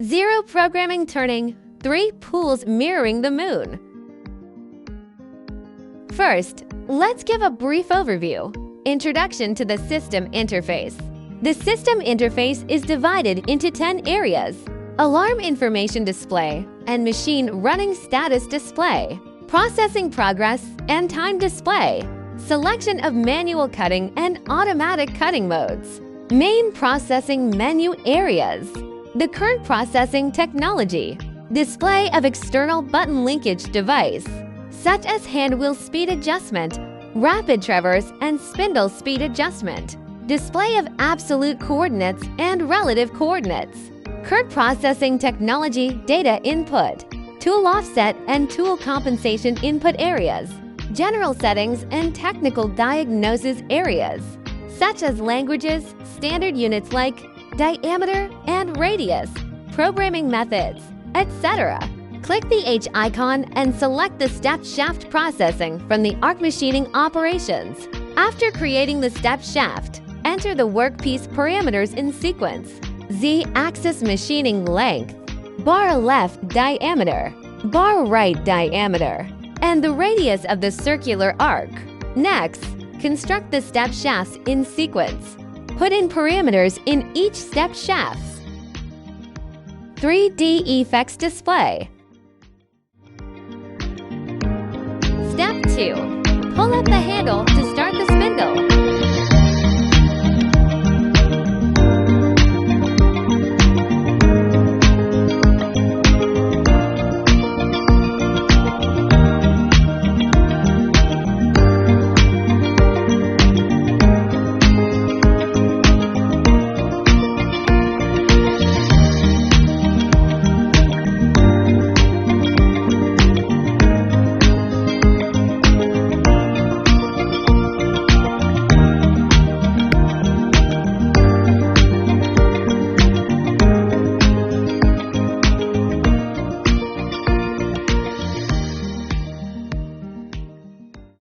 0 programming turning, 3 pools mirroring the moon. First, let's give a brief overview. Introduction to the system interface. The system interface is divided into 10 areas: alarm information display and machine running status display, processing progress and time display, selection of manual cutting and automatic cutting modes, main processing menu areas, the current processing technology, display of external button linkage device, such as hand wheel speed adjustment, rapid traverse and spindle speed adjustment, display of absolute coordinates and relative coordinates, current processing technology data input, tool offset and tool compensation input areas, general settings and technical diagnosis areas, such as languages, standard units like diameter and radius, programming methods, etc. Click the H icon and select the step shaft processing from the arc machining operations. After creating the step shaft, enter the workpiece parameters in sequence: Z-axis machining length, bar left diameter, bar right diameter, and the radius of the circular arc. Next, construct the step shafts in sequence. Put in parameters in each step shafts. 3D effects display. Step 2. Pull up the handle to start the spindle.